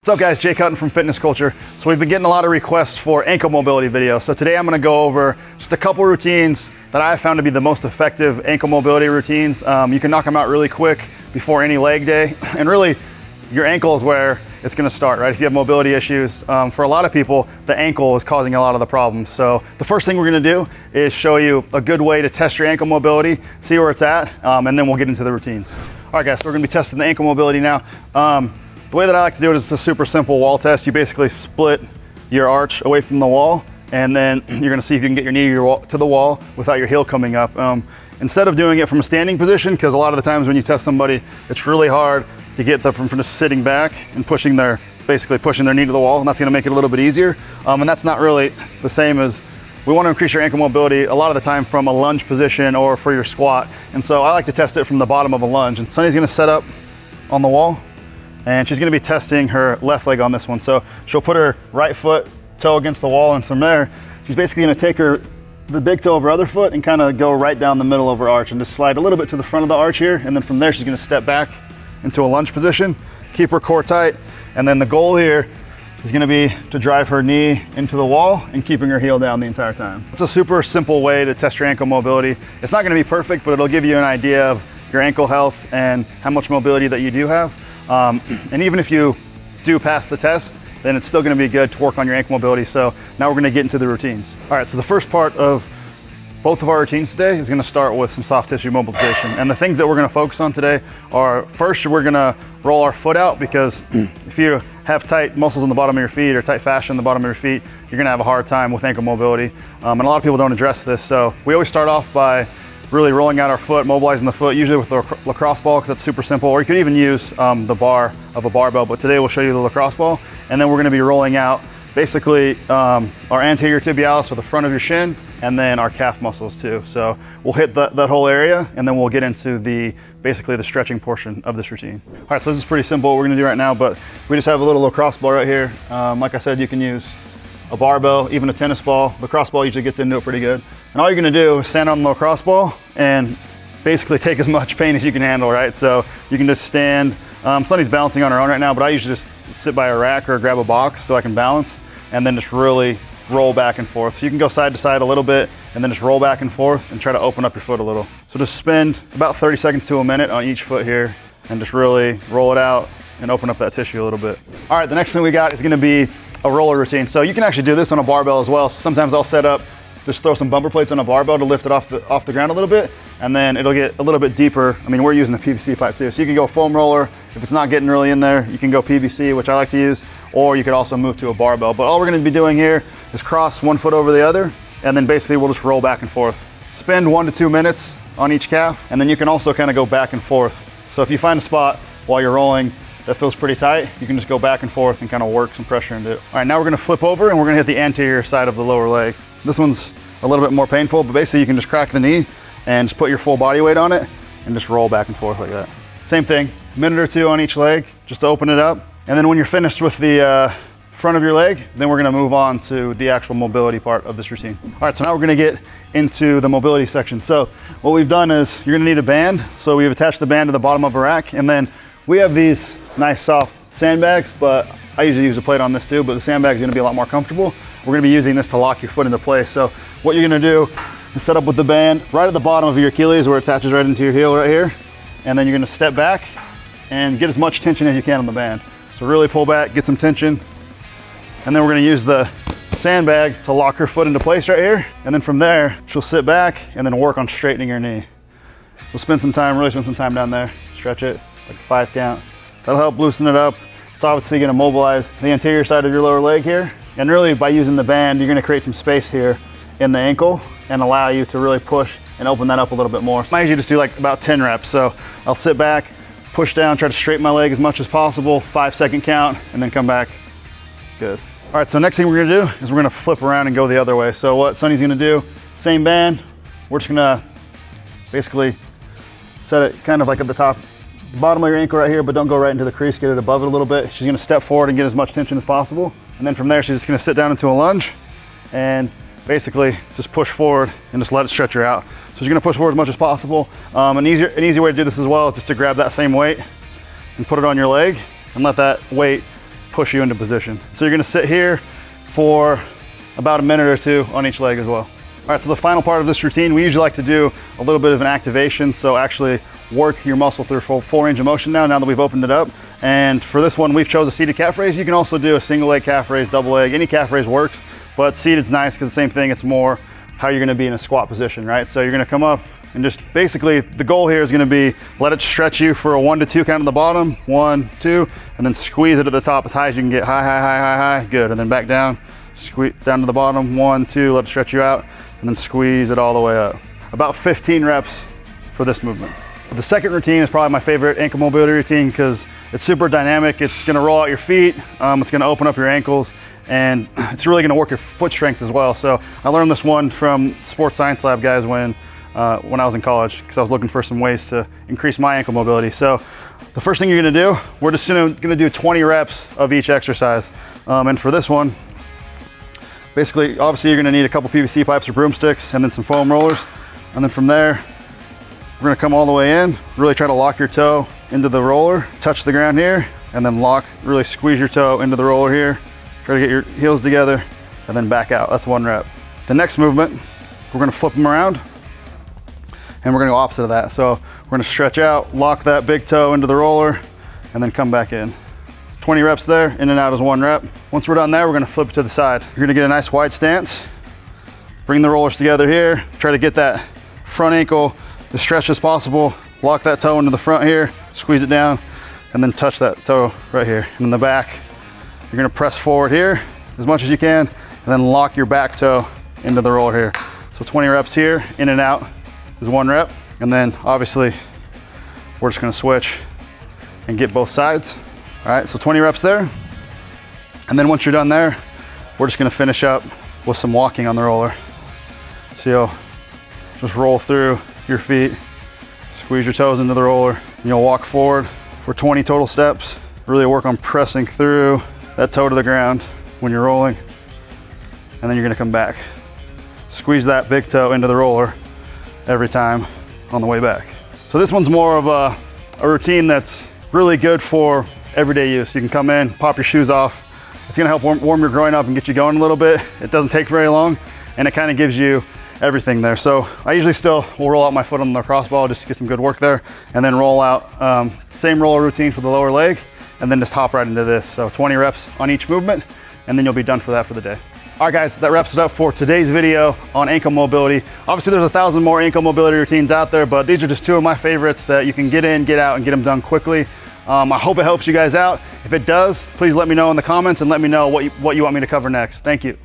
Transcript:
What's up guys, Jake Hutton from Fitness Culture. So we've been getting a lot of requests for ankle mobility videos. So today I'm gonna go over just a couple routines that I found to be the most effective ankle mobility routines. You can knock them out really quick before any leg day. And really, your ankle is where it's gonna start, right? If you have mobility issues, for a lot of people, the ankle is causing a lot of the problems. So the first thing we're gonna do is show you a good way to test your ankle mobility, see where it's at, and then we'll get into the routines. All right guys, so we're gonna be testing the ankle mobility now. The way that I like to do it is it's a super simple wall test. You basically split your arch away from the wall, and then you're gonna see if you can get your knee to the wall without your heel coming up. Instead of doing it from a standing position, because a lot of the times when you test somebody, it's really hard to get them from just sitting back and basically pushing their knee to the wall, and that's gonna make it a little bit easier. And that's not really the same as, we wanna increase your ankle mobility a lot of the time from a lunge position or for your squat. And so I like to test it from the bottom of a lunge. And Sunny's gonna set up on the wall, and she's gonna be testing her left leg on this one. So she'll put her right foot, toe against the wall, and from there, she's basically gonna take the big toe of her other foot and kind of go right down the middle of her arch and just slide a little bit to the front of the arch here. And then from there, she's gonna step back into a lunge position, keep her core tight. And then the goal here is gonna be to drive her knee into the wall and keeping her heel down the entire time. It's a super simple way to test your ankle mobility. It's not gonna be perfect, but it'll give you an idea of your ankle health and how much mobility that you do have. And even if you do pass the test, then it's still gonna be good to work on your ankle mobility. So now we're gonna get into the routines. All right, so the first part of both of our routines today is gonna start with some soft tissue mobilization. And the things that we're gonna focus on today are, first, we're gonna roll our foot out, because if you have tight muscles in the bottom of your feet or tight fascia in the bottom of your feet, you're gonna have a hard time with ankle mobility. And a lot of people don't address this. So we always start off by really rolling out our foot, mobilizing the foot, usually with the lacrosse ball, because that's super simple, or you could even use the bar of a barbell, but today we'll show you the lacrosse ball. And then we're gonna be rolling out basically our anterior tibialis, or the front of your shin, and then our calf muscles too. So we'll hit that whole area, and then we'll get into basically the stretching portion of this routine. All right, so this is pretty simple what we're gonna do right now, but we just have a little lacrosse ball right here. Like I said, you can use a barbell, even a tennis ball. Lacrosse ball usually gets into it pretty good. And all you're gonna do is stand on the lacrosse ball and basically take as much pain as you can handle, right? So you can just stand. Sunny's balancing on her own right now, but I usually just sit by a rack or grab a box so I can balance, and then just really roll back and forth. So you can go side to side a little bit, and then just roll back and forth and try to open up your foot a little. So just spend about 30 seconds to a minute on each foot here, and just really roll it out and open up that tissue a little bit. All right, the next thing we got is gonna be a roller routine. So you can actually do this on a barbell as well. So sometimes I'll set up, just throw some bumper plates on a barbell to lift it off the ground a little bit, and then it'll get a little bit deeper. I mean, we're using a PVC pipe too. So you can go foam roller. If it's not getting really in there, you can go PVC, which I like to use, or you could also move to a barbell. But all we're gonna be doing here is cross one foot over the other, and then basically we'll just roll back and forth. Spend 1 to 2 minutes on each calf, and then you can also kind of go back and forth. So if you find a spot while you're rolling that feels pretty tight, you can just go back and forth and kind of work some pressure into it. All right, now we're gonna flip over and we're gonna hit the anterior side of the lower leg. This one's a little bit more painful, but basically you can just crack the knee and just put your full body weight on it and just roll back and forth like that. Same thing, minute or two on each leg, just to open it up. And then when you're finished with the front of your leg, then we're gonna move on to the actual mobility part of this routine. All right, so now we're gonna get into the mobility section. So what we've done is, you're gonna need a band. So we've attached the band to the bottom of a rack, and then we have these nice soft sandbags, but I usually use a plate on this too, but the sandbag's gonna be a lot more comfortable. We're gonna be using this to lock your foot into place. So what you're gonna do is set up with the band right at the bottom of your Achilles, where it attaches right into your heel right here. And then you're gonna step back and get as much tension as you can on the band. So really pull back, get some tension. And then we're gonna use the sandbag to lock her foot into place right here. And then from there, she'll sit back and then work on straightening her knee. We'll spend some time, really spend some time down there. Stretch it, like a 5 count. That'll help loosen it up. It's obviously gonna mobilize the anterior side of your lower leg here. And really, by using the band, you're gonna create some space here in the ankle and allow you to really push and open that up a little bit more. So I usually just do like about 10 reps. So I'll sit back, push down, try to straighten my leg as much as possible, 5-second count, and then come back. Good. All right, so next thing we're gonna do is we're gonna flip around and go the other way. So what Sunny's gonna do, same band, we're just gonna basically set it kind of like at the top, bottom of your ankle right here, but don't go right into the crease, get it above it a little bit. She's gonna step forward and get as much tension as possible. And then from there, she's just gonna sit down into a lunge and basically just push forward and just let it stretch her out. So she's gonna push forward as much as possible. An easy way to do this as well is just to grab that same weight and put it on your leg and let that weight push you into position. So you're gonna sit here for about a minute or two on each leg as well. All right, so the final part of this routine, we usually like to do a little bit of an activation, so actually work your muscle through full range of motion now that we've opened it up. And for this one, we've chosen a seated calf raise. You can also do a single leg calf raise, double leg, any calf raise works, but seated's nice because the same thing, it's more how you're gonna be in a squat position, right? So you're gonna come up and just basically, the goal here is gonna be, let it stretch you for a 1 to 2 count at the bottom, 1, 2, and then squeeze it at the top as high as you can get, high, high, high, high, high, good. And then back down, squeeze down to the bottom, 1, 2, let it stretch you out, and then squeeze it all the way up. About 15 reps for this movement. The second routine is probably my favorite ankle mobility routine because it's super dynamic. It's gonna roll out your feet, it's gonna open up your ankles, and it's really gonna work your foot strength as well. So I learned this one from Sports Science Lab guys when I was in college, because I was looking for some ways to increase my ankle mobility. So the first thing you're gonna do, we're just gonna do 20 reps of each exercise. And for this one, basically, obviously you're gonna need a couple PVC pipes or broomsticks and then some foam rollers. And then from there, we're gonna come all the way in, really try to lock your toe into the roller, touch the ground here, and then really squeeze your toe into the roller here. Try to get your heels together and then back out. That's 1 rep. The next movement, we're gonna flip them around and we're gonna go opposite of that. So we're gonna stretch out, lock that big toe into the roller, and then come back in. 20 reps there, in and out is 1 rep. Once we're done there, we're gonna flip it to the side. You're gonna get a nice wide stance, bring the rollers together here, try to get that front ankle as stretched as possible, lock that toe into the front here, squeeze it down, and then touch that toe right here. And in the back, you're gonna press forward here as much as you can, and then lock your back toe into the roller here. So 20 reps here, in and out is 1 rep. And then obviously, we're just gonna switch and get both sides. All right, so 20 reps there. And then once you're done there, we're just gonna finish up with some walking on the roller. So you'll just roll through your feet, squeeze your toes into the roller, and you'll walk forward for 20 total steps. Really work on pressing through that toe to the ground when you're rolling. And then you're gonna come back. Squeeze that big toe into the roller every time on the way back. So this one's more of a routine that's really good for everyday use. You can come in, pop your shoes off. It's gonna help warm your groin up and get you going a little bit. It doesn't take very long, and it kind of gives you everything there. So I usually still will roll out my foot on the lacrosse ball just to get some good work there, and then roll out same roller routine for the lower leg, and then just hop right into this. So 20 reps on each movement, and then you'll be done for that for the day. All right guys, that wraps it up for today's video on ankle mobility. Obviously there's 1,000 more ankle mobility routines out there, but these are just 2 of my favorites that you can get in, get out, and get them done quickly. I hope it helps you guys out. If it does, please let me know in the comments and let me know what you want me to cover next. Thank you.